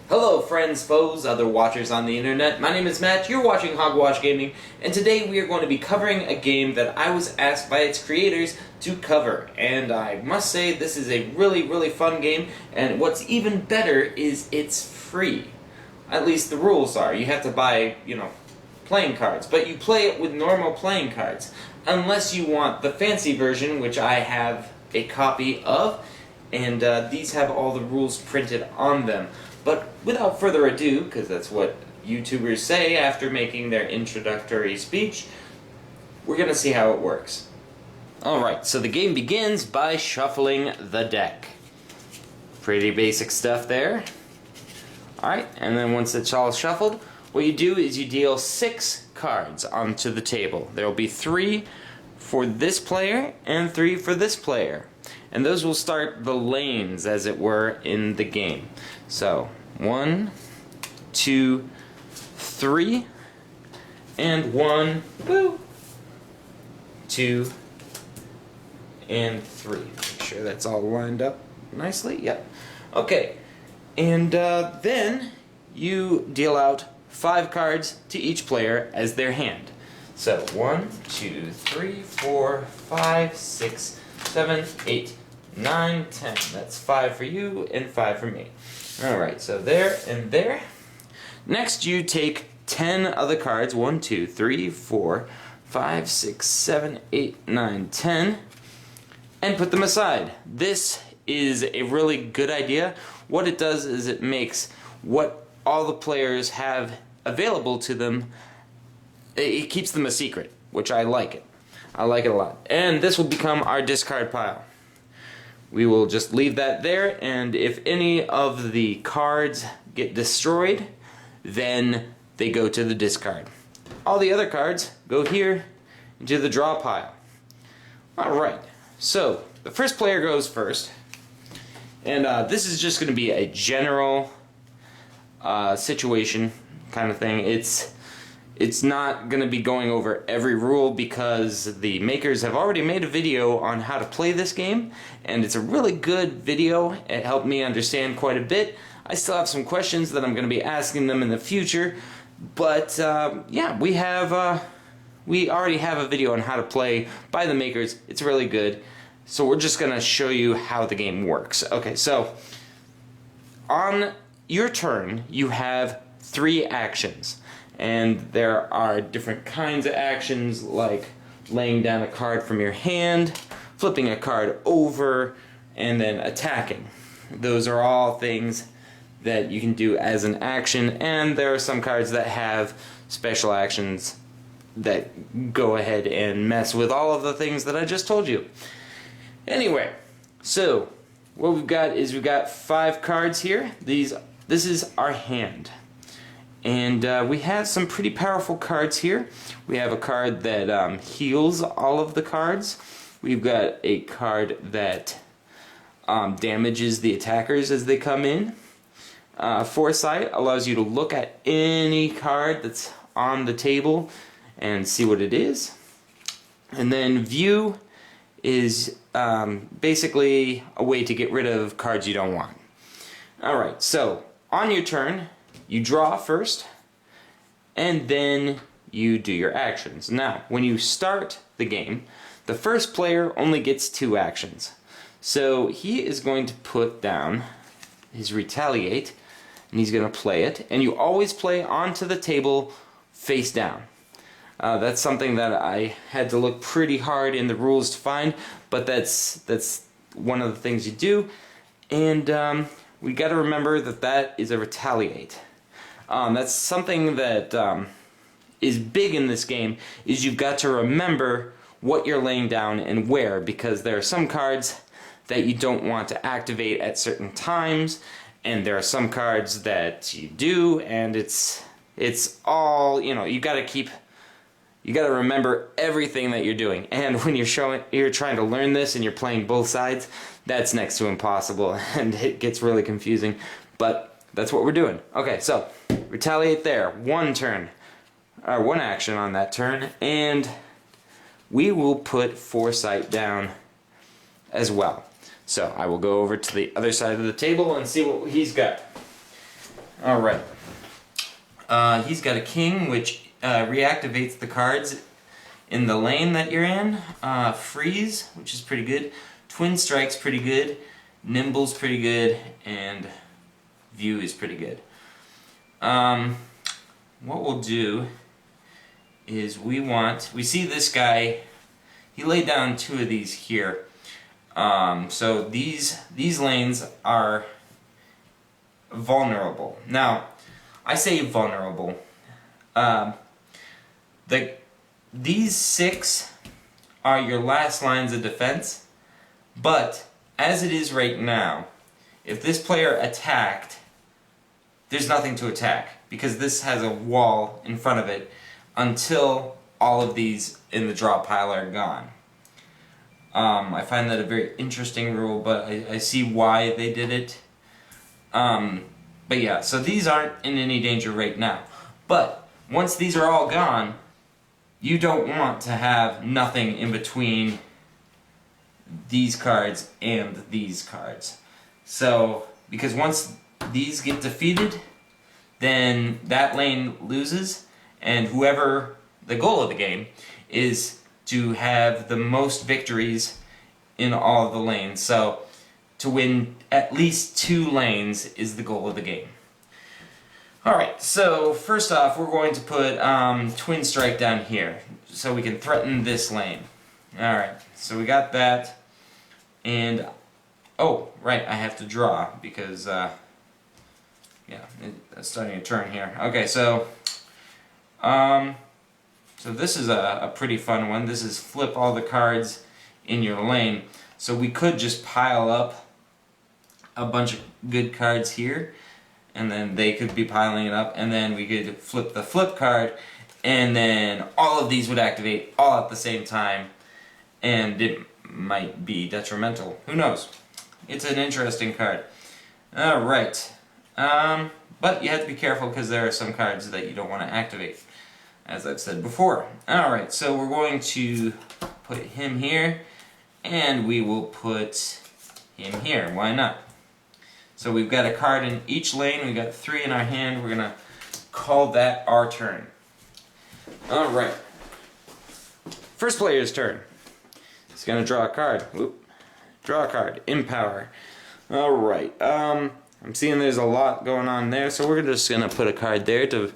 Hello friends, foes, other watchers on the internet. My name is Matt, you're watching Hogwa5h Gaming, and today we are going to be covering a game that I was asked by its creators to cover. And I must say this is a really fun game, and what's even better is it's free. At least the rules are. You have to buy, playing cards, but you play it with normal playing cards. Unless you want the fancy version, which I have a copy of, and these have all the rules printed on them. But without further ado, because that's what YouTubers say after making their introductory speech, we're going to see how it works. Alright, so the game begins by shuffling the deck. Pretty basic stuff there. Alright, and then once it's all shuffled, what you do is you deal 6 cards onto the table. There will be 3 for this player and 3 for this player. And those will start the lanes, as it were, in the game. So, 1, 2, 3, and 1, 2, and 3. Make sure that's all lined up nicely. Yep. Okay, and then you deal out 5 cards to each player as their hand. So, 1, 2, 3, 4, 5, 6, 7, 8, 9, 10. That's 5 for you and 5 for me. Alright, so there and there. Next you take 10 other cards, 1, 2, 3, 4, 5, 6, 7, 8, 9, 10, and put them aside. This is a really good idea. What it does is it makes what all the players have available to them, it keeps them a secret, which I like it. I like it a lot. And this will become our discard pile. We will just leave that there, and if any of the cards get destroyed, then they go to the discard. All the other cards go here into the draw pile. Alright, so the first player goes first, and this is just going to be a general situation kind of thing. It's not going to be going over every rule because the makers have already made a video on how to play this game, and it's a really good video. It helped me understand quite a bit. I still have some questions that I'm going to be asking them in the future, but yeah, we already have a video on how to play by the makers. It's really good, so we're just going to show you how the game works. Okay, so on your turn you have 3 actions. And there are different kinds of actions, like laying down a card from your hand, flipping a card over, and then attacking. Those are all things that you can do as an action, and there are some cards that have special actions that go ahead and mess with all of the things that I just told you. Anyway, so what we've got is we've got 5 cards here. This is our hand. And we have some pretty powerful cards here. We have a card that heals all of the cards. We've got a card that damages the attackers as they come in. Foresight allows you to look at any card that's on the table and see what it is. And then View is basically a way to get rid of cards you don't want. Alright, so on your turn, you draw first, and then you do your actions. Now, when you start the game, the first player only gets 2 actions. So he is going to put down his Retaliate, and he's going to play it, and you always play onto the table face down. That's something that I had to look pretty hard in the rules to find, but that's one of the things you do, and we got to remember that is a Retaliate. That's something that is big in this game, is you've got to remember what you're laying down and where, because there are some cards that you don't want to activate at certain times, and there are some cards that you do, and it's all, you gotta remember everything that you're doing. And when you're trying to learn this and you're playing both sides, that's next to impossible, and it gets really confusing, but that's what we're doing. Okay, so Retaliate there, 1 action on that turn, and we will put Foresight down as well. So I will go over to the other side of the table and see what he's got. Alright. He's got a king, which reactivates the cards in the lane that you're in. Freeze, which is pretty good. Twin Strike's pretty good. Nimble's pretty good. And View is pretty good. What we'll do is we see this guy, he laid down 2 of these here. So these lanes are vulnerable. Now, I say vulnerable. These 6 are your last lines of defense, but as it is right now, if this player attacked, there's nothing to attack, because this has a wall in front of it until all of these in the draw pile are gone. I find that a very interesting rule, but I see why they did it. But yeah, so these aren't in any danger right now. But once these are all gone, you don't want to have nothing in between these cards and these cards. So, because once these get defeated, then that lane loses, and whoever, the goal of the game is to have the most victories in all of the lanes. So to win at least 2 lanes is the goal of the game. Alright, so first off we're going to put Twin Strike down here so we can threaten this lane. Alright, so we got that, and oh, right, I have to draw because yeah, it's starting to turn here. Okay, so so this is a pretty fun one. This is flip all the cards in your lane. So we could just pile up a bunch of good cards here, and then they could be piling it up, and then we could flip the flip card, and then all of these would activate all at the same time, and it might be detrimental. Who knows? It's an interesting card. Alright. But you have to be careful because there are some cards that you don't want to activate, as I've said before. Alright, so we're going to put him here, and we will put him here. Why not? So we've got a card in each lane. We've got 3 in our hand. We're going to call that our turn. Alright. First player's turn. He's going to draw a card. Whoop. Draw a card. Empower. Alright. I'm seeing there's a lot going on there, so we're just going to put a card there to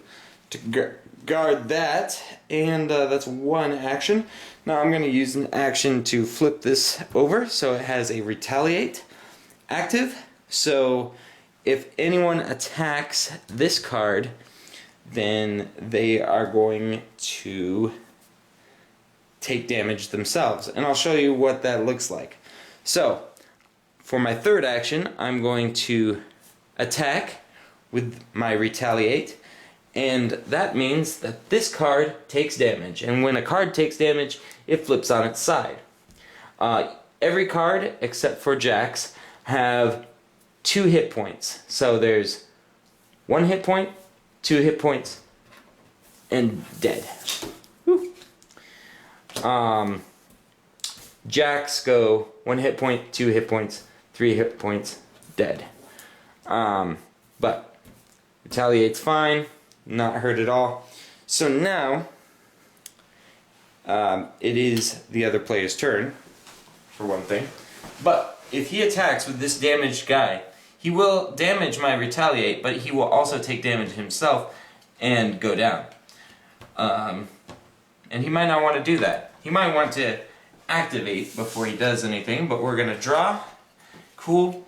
guard that, and that's 1 action. Now I'm going to use an action to flip this over so it has a retaliate active. So if anyone attacks this card, then they are going to take damage themselves, and I'll show you what that looks like. So for my 3rd action, I'm going to attack with my retaliate, and that means that this card takes damage, and when a card takes damage, it flips on its side. Every card except for Jacks have 2 hit points. So there's 1 hit point, 2 hit points, and dead. Woo. Jacks go 1 hit point, 2 hit points, 3 hit points, dead. But retaliate's fine, not hurt at all. So now it is the other player's turn, for one thing. But if he attacks with this damaged guy, he will damage my retaliate, but he will also take damage himself and go down. And he might not want to do that. He might want to activate before he does anything, but we're going to draw. Cool.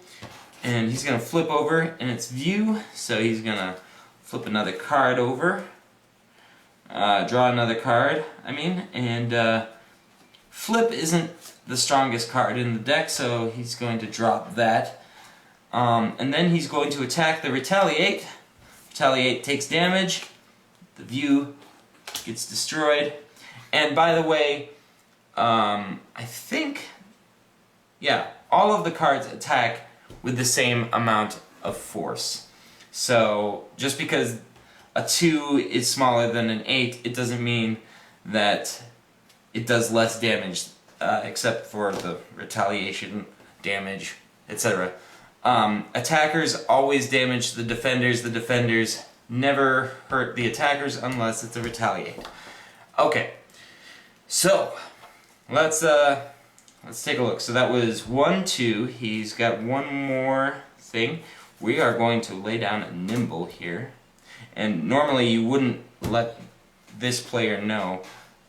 And he's going to flip over in its view, so he's going to flip another card over. Draw another card, and flip isn't the strongest card in the deck, so he's going to drop that. And then he's going to attack the retaliate. Retaliate takes damage. The view gets destroyed. And by the way, I think, yeah, all of the cards attack with the same amount of force. So just because a 2 is smaller than an 8, it doesn't mean that it does less damage, except for the retaliation, damage, etc. Attackers always damage the defenders never hurt the attackers unless it's a retaliate. Okay, so let's take a look. So that was 1, 2. He's got one more thing. We are going to lay down a nimble here, and normally you wouldn't let this player know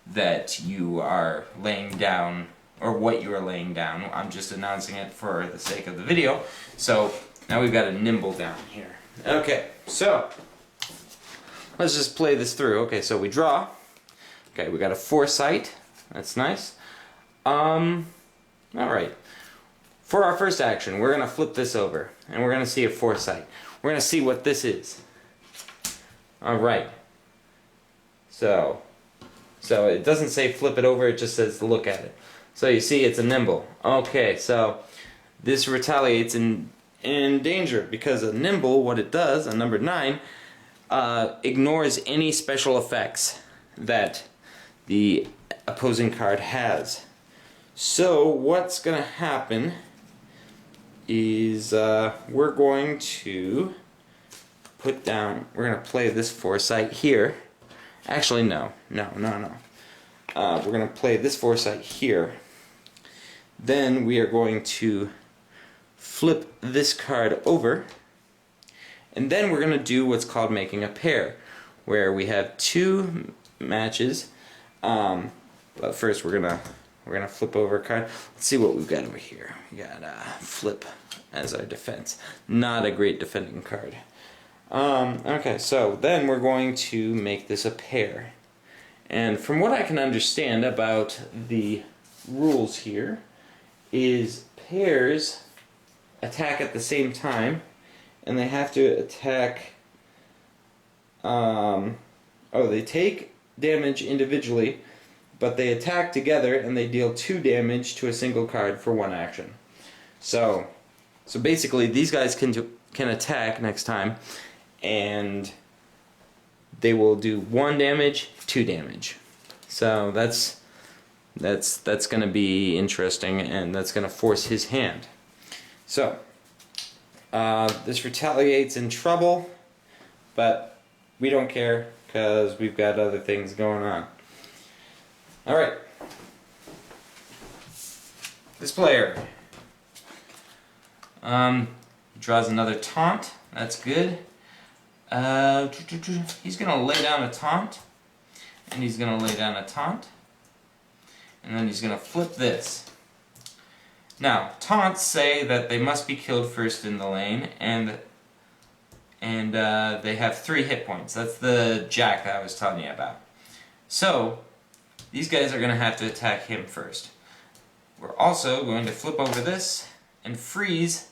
that you are laying down or what you are laying down. I'm just announcing it for the sake of the video. So now we've got a nimble down here. Okay, so let's just play this through. Okay, so we draw. Okay, we got a foresight. That's nice. Alright. For our first action, we're going to flip this over, and we're going to see a foresight. We're going to see what this is. Alright. So it doesn't say flip it over, it just says look at it. So you see it's a nimble. Okay, so this retaliates in danger, because a nimble, what it does, a number 9, ignores any special effects that the opposing card has. So what's going to happen is we're going to play this foresight here. Actually, no. We're going to play this foresight here. Then we are going to flip this card over, and then we're going to do what's called making a pair, where we have 2 matches. But first we're gonna flip over a card. Let's see what we've got over here. We got flip as our defense. Not a great defending card. Okay, so then we're going to make this a pair. And from what I can understand about the rules here, is pairs attack at the same time, and they have to attack. They take damage individually, but they attack together and they deal 2 damage to a single card for 1 action. So basically these guys can attack next time, and they will do 1 damage, 2 damage. So that's going to be interesting, and that's going to force his hand. So this retaliates in trouble, but we don't care because we've got other things going on. Alright. This player draws another taunt. That's good. He's going to lay down a taunt, and he's going to lay down a taunt, and then he's going to flip this. Now, taunts say that they must be killed first in the lane, and they have 3 hit points. That's the jack that I was telling you about. So these guys are going to have to attack him first. We're also going to flip over this and freeze,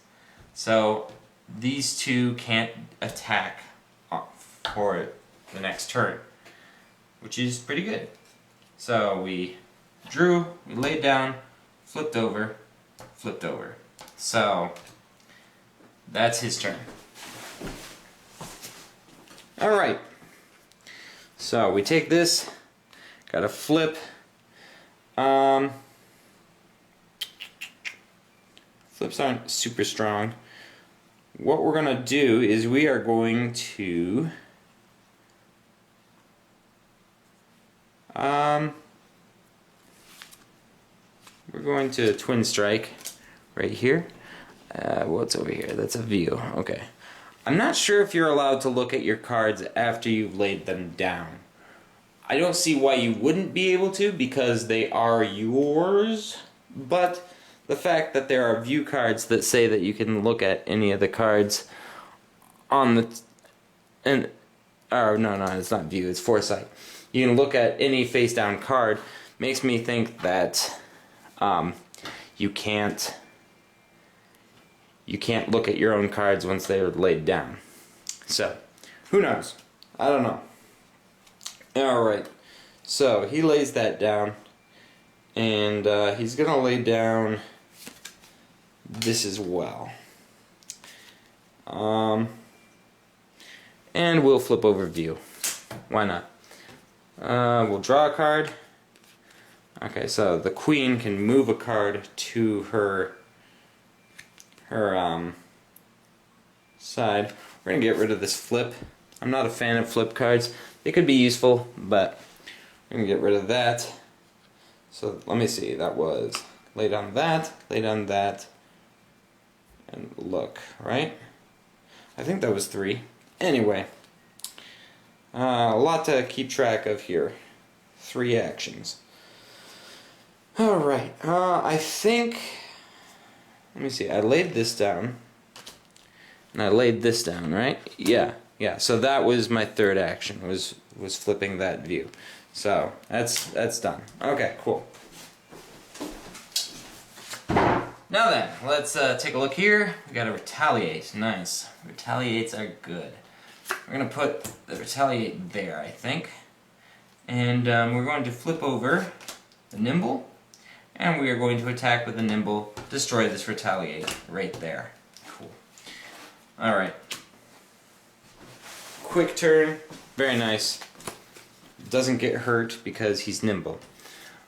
so these 2 can't attack for the next turn, which is pretty good. So we drew, we laid down, flipped over, flipped over. So that's his turn. Alright, so we take this, got a flip. Flips aren't super strong. What we're going to do is we are going to twin strike right here. What's over here? That's a view. Okay. I'm not sure if you're allowed to look at your cards after you've laid them down. I don't see why you wouldn't be able to, because they are yours, but the fact that there are view cards that say that you can look at any of the cards on the no, it's not view, it's foresight. You can look at any face down card, makes me think that you can't look at your own cards once they are laid down. So, who knows? I don't know. Alright, so he lays that down, and he's going to lay down this as well. And we'll flip over view. Why not? We'll draw a card. Okay, so the queen can move a card to her side. We're going to get rid of this flip. I'm not a fan of flip cards. They could be useful, but we're going to get rid of that. So let me see, that was lay down that, and look, right? I think that was 3. Anyway, a lot to keep track of here. 3 actions. Alright, I think, let me see, I laid this down, and I laid this down, right? Yeah, so that was my 3rd action, was flipping that view. So, that's done. Okay, cool. Now then, let's take a look here. We got a retaliate. Nice. Retaliates are good. We're going to put the retaliate there, I think. And we're going to flip over the nimble. And we are going to attack with the nimble, destroy this retaliate right there. Cool. Alright. Quick turn. Very nice. Doesn't get hurt because he's nimble.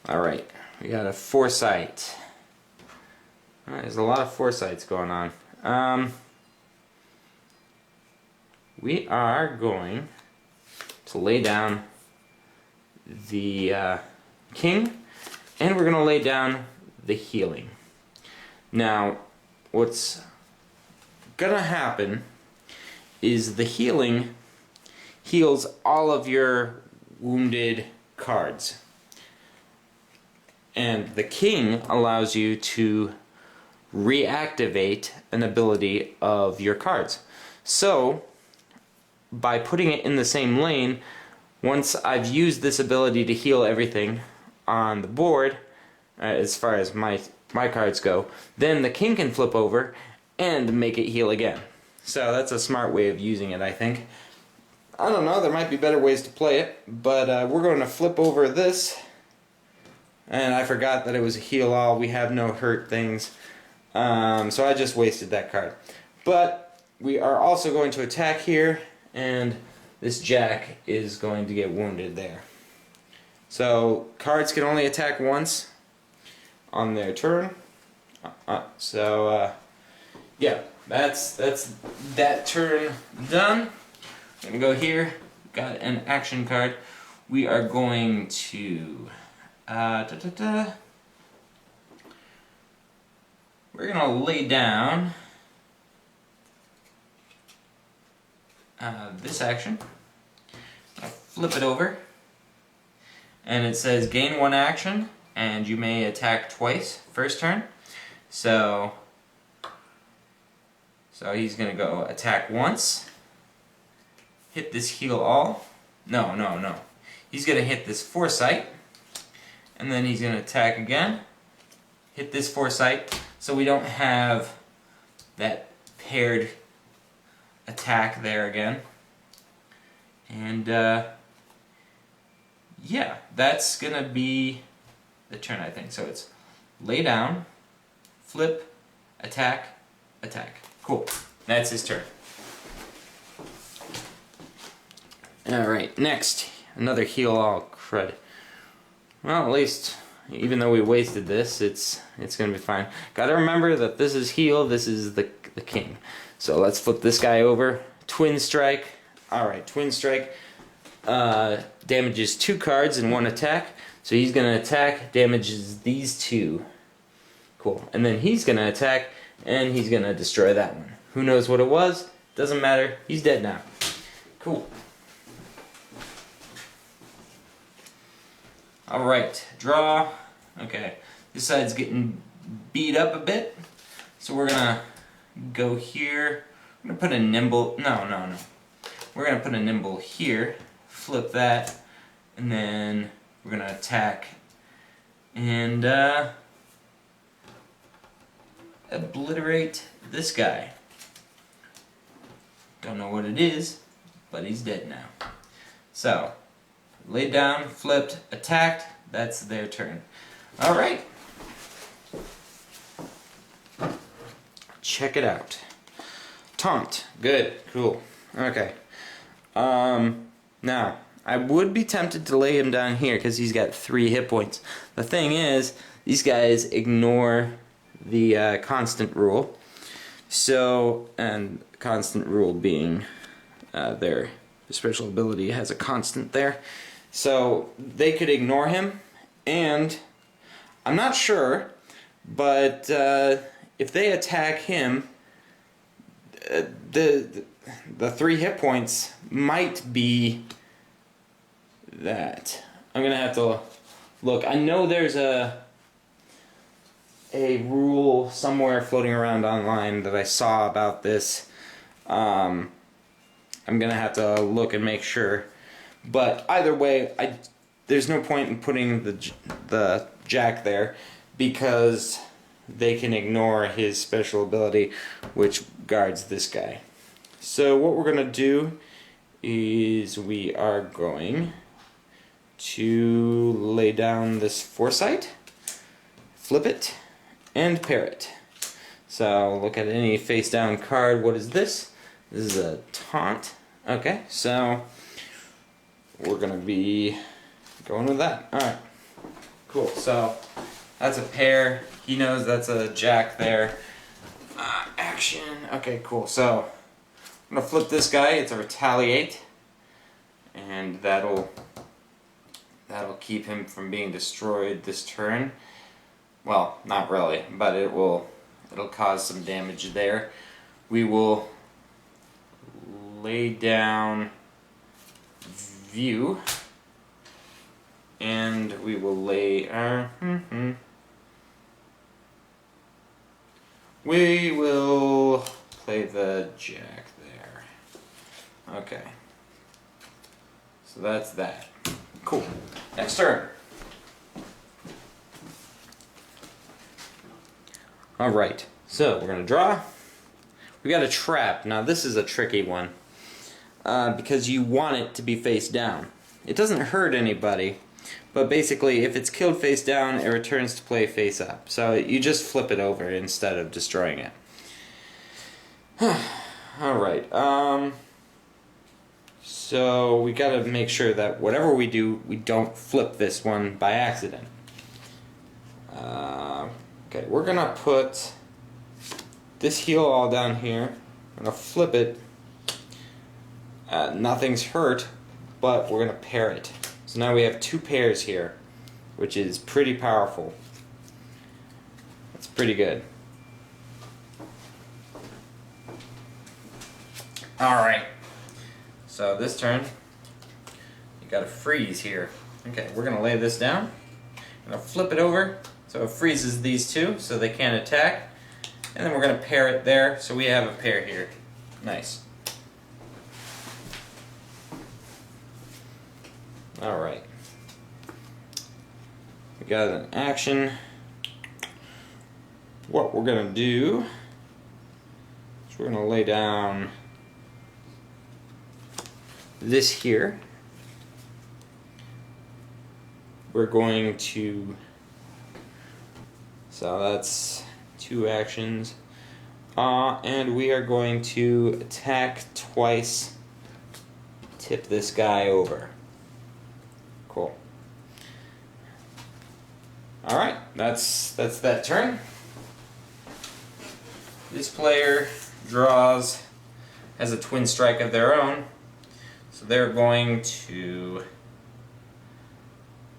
Alright. We got a foresight. Alright, there's a lot of foresights going on. We are going to lay down the king, and we're going to lay down the healing. Now, what's going to happen is the healing heals all of your wounded cards. And the king allows you to reactivate an ability of your cards. So, by putting it in the same lane, once I've used this ability to heal everything on the board, as far as my cards go, then the king can flip over and make it heal again. So that's a smart way of using it, I think. I don't know, there might be better ways to play it, but we're going to flip over this, and I forgot that it was a heal all. We have no hurt things. So I just wasted that card. But we are also going to attack here, and this jack is going to get wounded there. So cards can only attack once on their turn. Yeah, that's that turn done. I'm going to go here. Got an action card. We are going to we're going to lay down this action. I'll flip it over, and it says gain 1 action, and you may attack twice first turn. So he's going to go attack once, hit this heal all. No. He's going to hit this foresight, and then he's going to attack again, hit this foresight. So we don't have that paired attack there again. And yeah, that's going to be the turn, I think. So it's lay down, flip, attack, attack. Cool. That's his turn. Alright, next. Another heal all crud. Well, at least, even though we wasted this, it's going to be fine. Gotta remember that this is heal, this is the king. So let's flip this guy over. Twin strike. Alright, twin strike damages 2 cards in 1 attack. So he's going to attack, damages these 2. Cool. And then he's going to attack, and he's going to destroy that one. Who knows what it was? Doesn't matter. He's dead now. Cool. Alright, draw. Okay, this side's getting beat up a bit, so we're gonna go here. I'm gonna put a nimble. No. We're gonna put a nimble here, flip that, and then we're gonna attack and obliterate this guy. Don't know what it is, but he's dead now. So, laid down, flipped, attacked, that's their turn. Alright. Check it out. Taunt. Good. Cool. Okay. Now, I would be tempted to lay him down here because he's got 3 hit points. The thing is, these guys ignore the constant rule. So, and constant rule being their special ability has a constant there. So they could ignore him, and I'm not sure, but if they attack him, the 3 hit points might be that. I'm gonna have to look. I know there's a rule somewhere floating around online that I saw about this. I'm gonna have to look and make sure. But either way, there's no point in putting the Jack there because they can ignore his special ability, which guards this guy. So what we're gonna do is we are going to lay down this Foresight, flip it, and pair it. So look at any face down card. What is this? This is a taunt. Okay, so we're gonna be going with that. Alright, cool. So that's a pair. He knows that's a Jack there. Action. Okay, cool. So I'm gonna flip this guy. It's a retaliate, and that'll keep him from being destroyed this turn. Well, not really, but it'll cause some damage there. We will lay down View, and we will lay our we will play the Jack there. Okay, so that's that. Cool. Next turn. Alright, so we're gonna draw. We got a trap. Now this is a tricky one. Because you want it to be face down. It doesn't hurt anybody, but basically if it's killed face down, it returns to play face up. So you just flip it over instead of destroying it. Alright, so we gotta make sure that whatever we do, we don't flip this one by accident. Okay, we're gonna put this heel all down here. I'm gonna flip it. Nothing's hurt, but we're gonna pair it. So now we have 2 pairs here, which is pretty powerful. That's pretty good. Alright, so this turn, you got a freeze here. Okay, we're gonna lay this down. I'm gonna flip it over, so it freezes these 2, so they can't attack. And then we're gonna pair it there, so we have a pair here. Nice. Alright. We got an action. What we're gonna do is we're gonna lay down this here. We're going to, so that's 2 actions. And we are going to attack twice, tip this guy over. Cool. Alright, that's that turn. This player draws, has a twin strike of their own, so they're going to,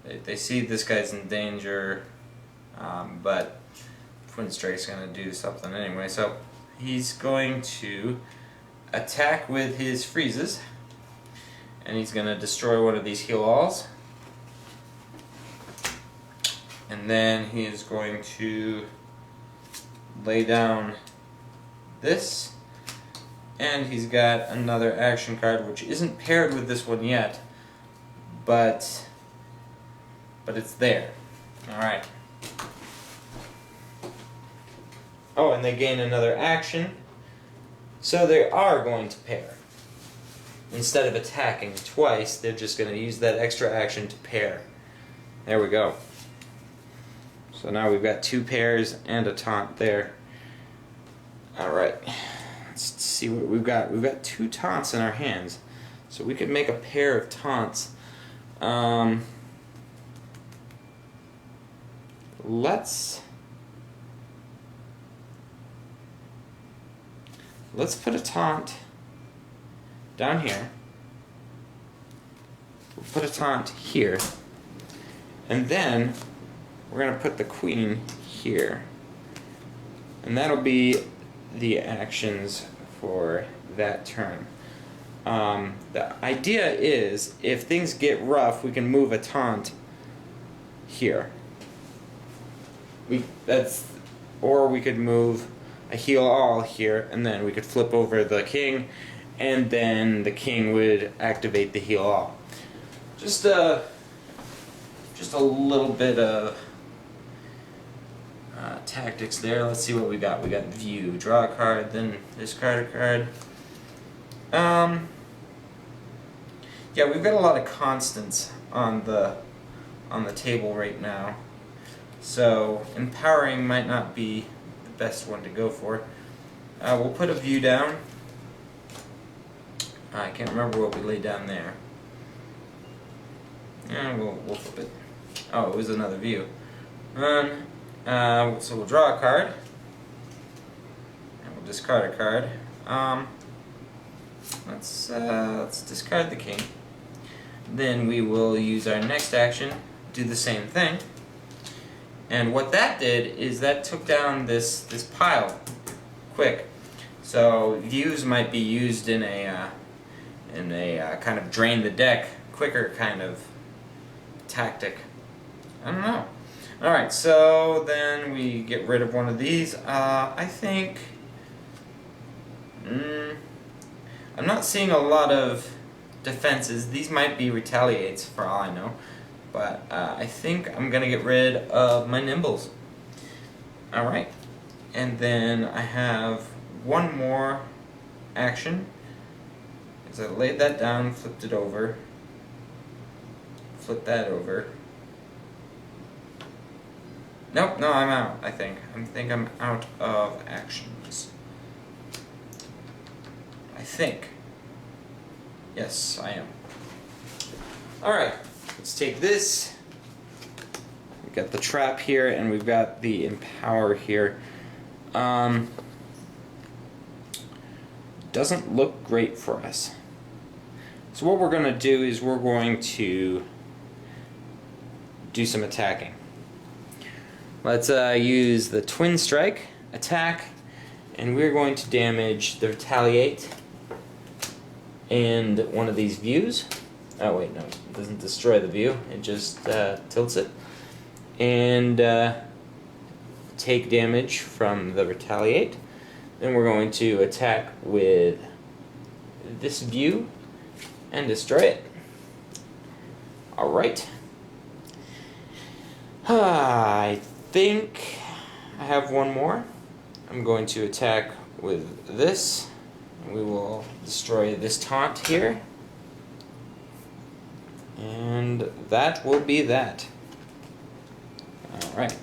they see this guy's in danger, but twin strike's going to do something anyway, so he's going to attack with his freezes, and he's going to destroy one of these heal alls. And then he is going to lay down this, and he's got another action card which isn't paired with this one yet, but it's there. Alright. Oh, and they gain another action, so they are going to pair. Instead of attacking twice, they're just going to use that extra action to pair. There we go. So now we've got 2 pairs and a taunt there. Alright, let's see what we've got. We've got 2 taunts in our hands, so we could make a pair of taunts. let's put a taunt down here. We'll put a taunt here. And then we're going to put the queen here. And that'll be the actions for that turn. The idea is, if things get rough, we can move a taunt here. Or we could move a heal all here, and then we could flip over the king, and then the king would activate the heal all. Just a little bit of tactics there. Let's see what we got. We got view, draw a card, then discard a card. Yeah, we've got a lot of constants on the table right now, so empowering might not be the best one to go for. We'll put a view down. I can't remember what we laid down there. Yeah, we'll flip it. Oh, it was another view. So we'll draw a card, and we'll discard a card. Let's discard the king. Then we will use our next action, do the same thing. And what that did is that took down this pile quick. So views might be used in a kind of drain the deck quicker kind of tactic. I don't know. Alright, so then we get rid of one of these. I think I'm not seeing a lot of defenses. These might be retaliates for all I know. But I think I'm going to get rid of my nimbles. Alright. And then I have one more action. As I laid that down, flipped it over. Flip that over. Nope, no, I'm out, I think. I think I'm out of actions. I think. Yes, I am. Alright, let's take this. We've got the trap here, and we've got the empower here. Doesn't look great for us. So what we're going to do is we're going to do some attacking. Let's use the twin strike, attack, and we're going to damage the retaliate and one of these views. Oh wait, no, it doesn't destroy the view, it just tilts it. And take damage from the retaliate. Then we're going to attack with this view and destroy it. Alright. I think I have one more. I'm going to attack with this. We will destroy this taunt here. And that will be that. Alright.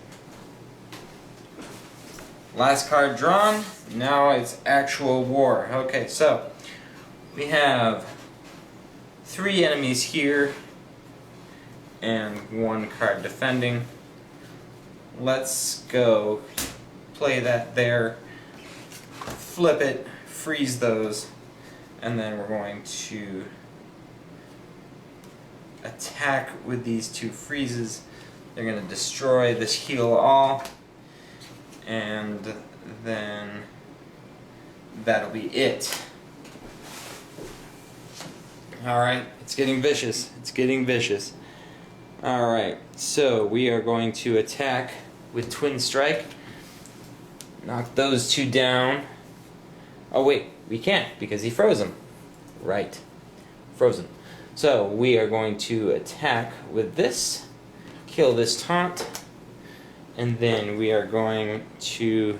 Last card drawn. Now it's actual war. Okay, so we have 3 enemies here and 1 card defending. Let's go play that there, flip it, freeze those, and then we're going to attack with these 2 freezes. They're going to destroy this heal all, and then that'll be it. Alright, it's getting vicious. It's getting vicious. Alright, so we are going to attack with Twin Strike. Knock those 2 down. Oh wait, we can't because he froze them. Right. Frozen. So we are going to attack with this. Kill this taunt. And then we are going to...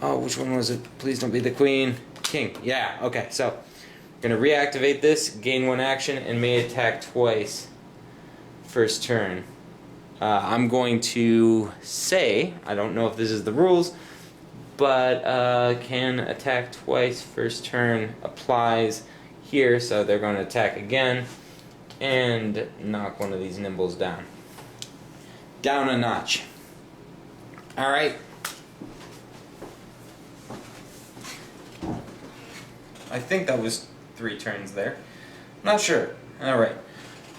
Oh, which one was it? Please don't be the queen. King. Yeah, okay, so I'm going to reactivate this, gain 1 action, and may attack twice. First turn. I'm going to say, I don't know if this is the rules, but can attack twice. First turn applies here, so they're going to attack again and knock one of these nimbles down. Down a notch. Alright. I think that was 3 turns there. Not sure. Alright.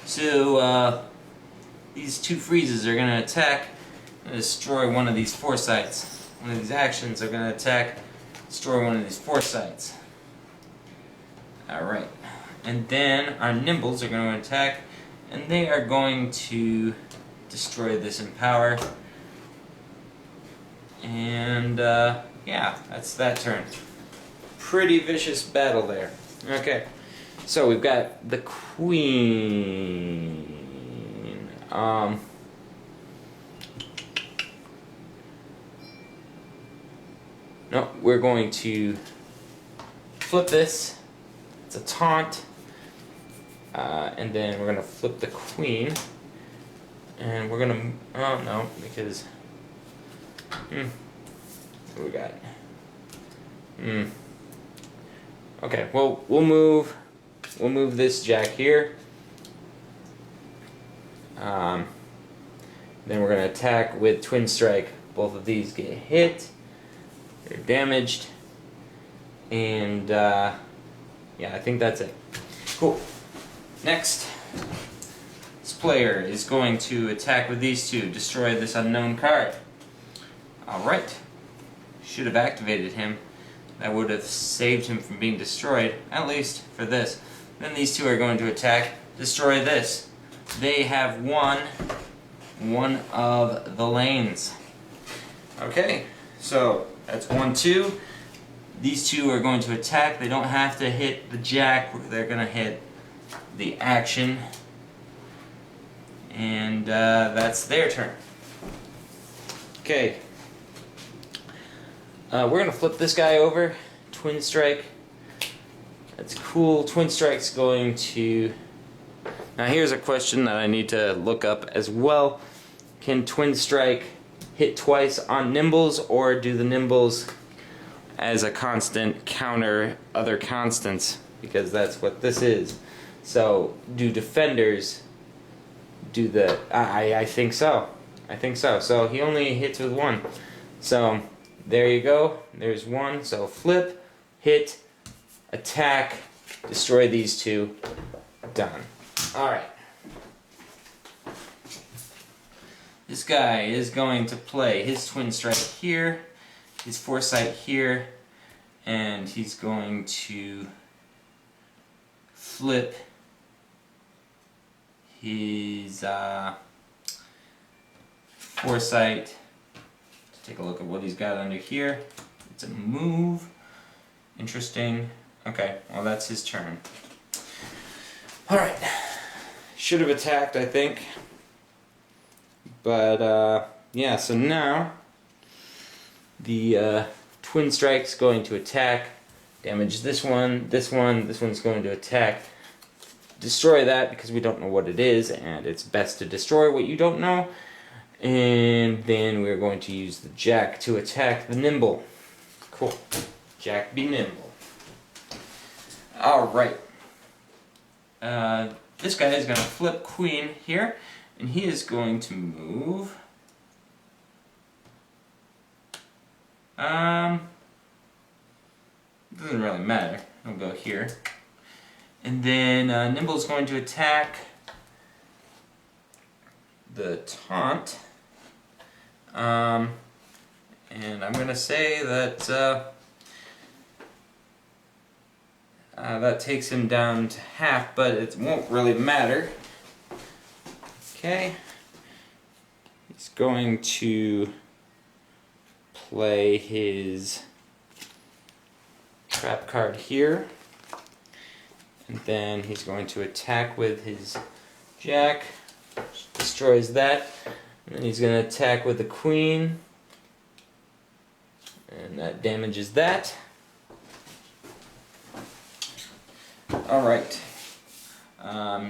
So, these 2 freezes are going to attack and destroy one of these foresights. One of these actions are going to attack, destroy one of these foresights. Alright. And then our nimbles are going to attack, and they are going to destroy this empower. And, yeah, that's that turn. Pretty vicious battle there. Okay. So we've got the queen. No, we're going to flip this. It's a taunt. And then we're going to flip the queen. And we're going to... Oh, no, because... what we got? Okay, well, we'll move this jack here. Then we're going to attack with twin strike. Both of these get hit. They're damaged. And, yeah, I think that's it. Cool. Next, this player is going to attack with these 2, destroy this unknown card. Alright. Should have activated him. That would have saved him from being destroyed, at least for this. Then these 2 are going to attack, destroy this. They have won one of the lanes. Okay, so that's 1, 2. These 2 are going to attack. They don't have to hit the jack. They're going to hit the action. And that's their turn. Okay. We're going to flip this guy over. Twin strike. That's cool. Twin strike's going to... Now here's a question that I need to look up as well. Can twin strike hit twice on nimbles, or do the nimbles as a constant counter other constants? Because that's what this is. So, do defenders do the... I think so. I think so. So he only hits with 1. So, there you go. There's 1. So flip, hit, attack, destroy these 2. Done. Alright. This guy is going to play his twin strike here, his foresight here, and he's going to flip his foresight. Let's take a look at what he's got under here. It's a move. Interesting. Okay, well that's his turn. Alright. Should have attacked, I think. But, yeah, so now the twin strike's going to attack, damage this one, this one's going to attack, destroy that because we don't know what it is, and it's best to destroy what you don't know. And then we're going to use the jack to attack the nimble. Cool. Jack be nimble. Alright. This guy is going to flip queen here, and he is going to move. It doesn't really matter. I'll go here. And then Nimble is going to attack the taunt. And I'm going to say that that takes him down to half, but it won't really matter. Okay. He's going to play his trap card here. And then he's going to attack with his jack. Destroys that. And then he's going to attack with the queen. And that damages that. Alright.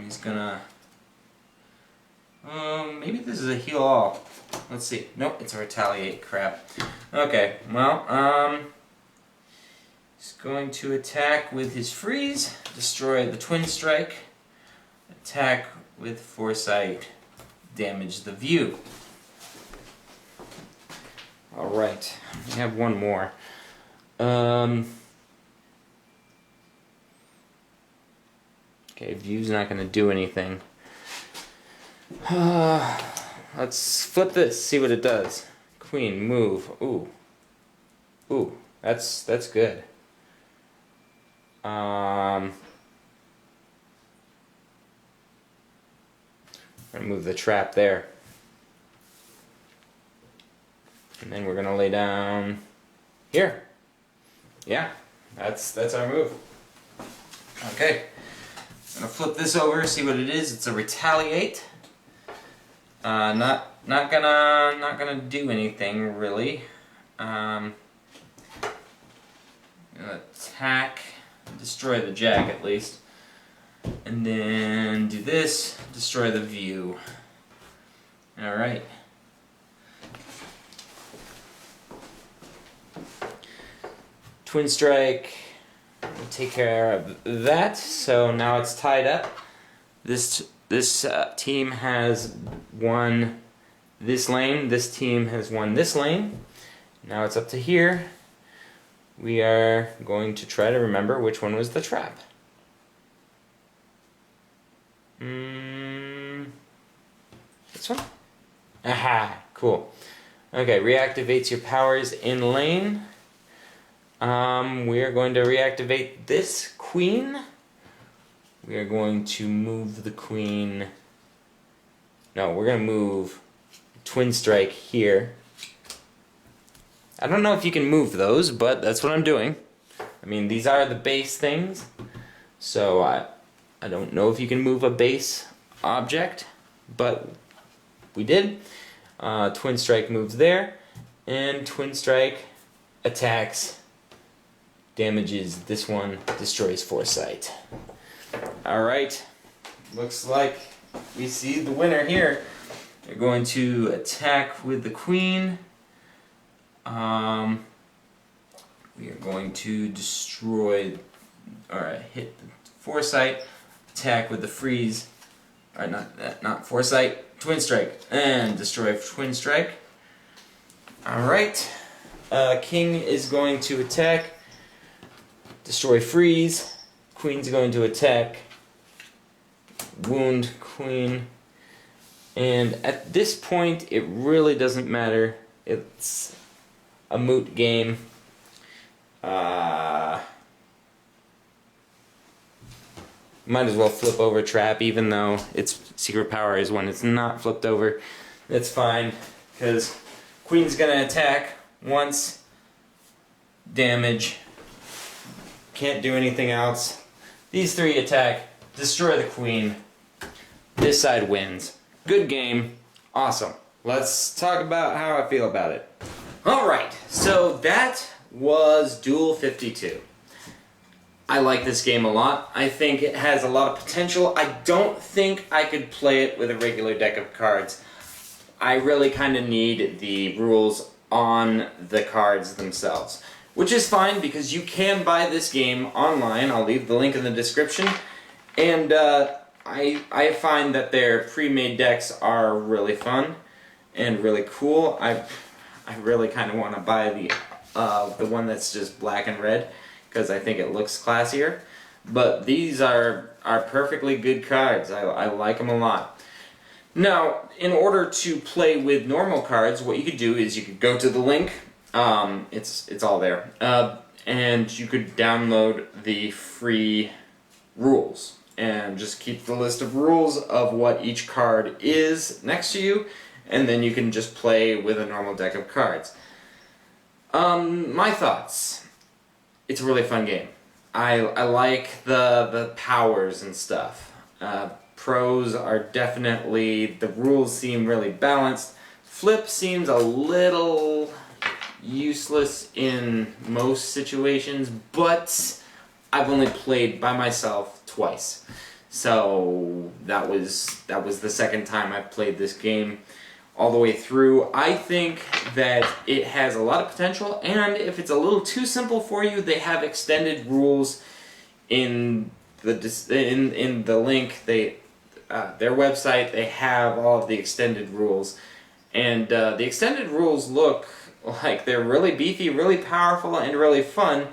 He's gonna... maybe this is a heal all. Let's see. Nope, it's a retaliate. Crap. Okay, well, he's going to attack with his freeze, destroy the twin strike, attack with foresight, damage the view. Alright, we have one more. Okay, view's not going to do anything. Let's flip this, see what it does. Queen, move. Ooh. Ooh, that's good. I'm gonna move the trap there. And then we're gonna lay down here. Yeah, that's our move. Okay. I'm gonna flip this over, see what it is. It's a retaliate. Not gonna do anything really. Gonna attack, destroy the jack at least, and then do this, destroy the view. All right. Twin strike. Take care of that. So now it's tied up. This team has won this lane. This team has won this lane. Now it's up to here. We are going to try to remember which one was the trap. This one? Aha, cool. Okay, reactivates your powers in lane. We are going to reactivate this queen. We are going to move the queen. No, we're going to move twin strike here. I don't know if you can move those, but that's what I'm doing. I mean, these are the base things, so I don't know if you can move a base object, but we did. Twin strike moves there, and twin strike attacks, damages this one, destroys foresight. Alright, looks like we see the winner here. They're going to attack with the queen. We are going to destroy, or hit the foresight, attack with the freeze, or not foresight, twin strike, and destroy twin strike. Alright, king is going to attack, destroy freeze, queen's going to attack, wound queen, and at this point it really doesn't matter. It's a moot game. Might as well flip over trap, even though its secret power is when it's not flipped over. That's fine, because queen's gonna attack once, damage, can't do anything else. These three attack, destroy the queen. This side wins. Good game, awesome. Let's talk about how I feel about it. Alright, so that was Duel 52. I like this game a lot. I think it has a lot of potential. I don't think I could play it with a regular deck of cards. I really kind of need the rules on the cards themselves. Which is fine, because you can buy this game online. I'll leave the link in the description. And I find that their pre-made decks are really fun and really cool. I really kind of want to buy the one that's just black and red, because I think it looks classier. But these are perfectly good cards. I like them a lot. Now, in order to play with normal cards, what you could do is you could go to the link. It's all there. And you could download the free rules and just keep the list of rules of what each card is next to you, and then you can just play with a normal deck of cards. My thoughts. It's a really fun game. I like the powers and stuff. Pros are definitely, the rules seem really balanced. Flip seems a little useless in most situations, but I've only played by myself twice. So that was the second time I played this game all the way through. I think that it has a lot of potential, and if it's a little too simple for you, they have extended rules in the link. Their website, they have all of the extended rules, and the extended rules look like they're really beefy, really powerful, and really fun,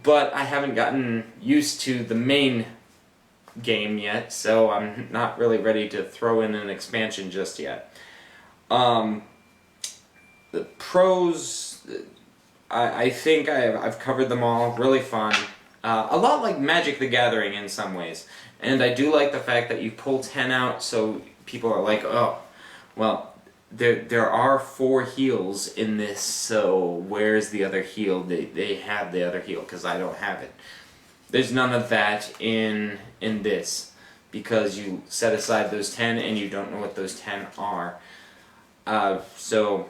but I haven't gotten used to the main game yet, so I'm not really ready to throw in an expansion just yet. The pros, I think I've covered them all. Really fun. A lot like Magic the Gathering in some ways. And I do like the fact that you pull 10 out, so people are like, oh, well, there are 4 heals in this, so where's the other heal? They have the other heal, because I don't have it. There's none of that in this, because you set aside those 10 and you don't know what those 10 are. So,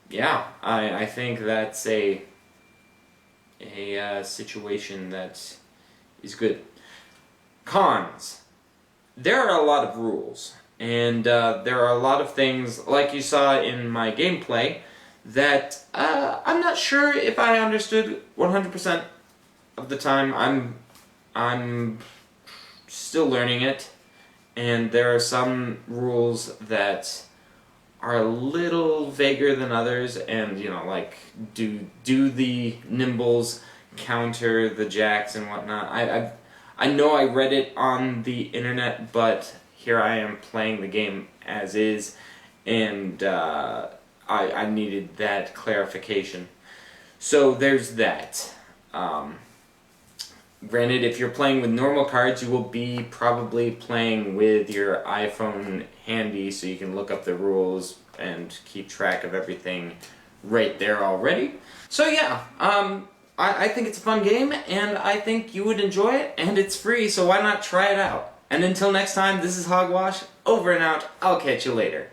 yeah, I think that's a situation that is good. Cons. There are a lot of rules, and there are a lot of things, like you saw in my gameplay, that I'm not sure if I understood 100% of the time. I'm still learning it, and there are some rules that are a little vaguer than others, and you know, like do the nimbles counter the jacks and whatnot. I know I read it on the internet, but here I am playing the game as is, and I needed that clarification. So there's that. Granted, if you're playing with normal cards, you will be probably playing with your iPhone handy, so you can look up the rules and keep track of everything right there already. So yeah, I think it's a fun game, and I think you would enjoy it, and it's free, so why not try it out? And until next time, this is Hogwash, over and out. I'll catch you later.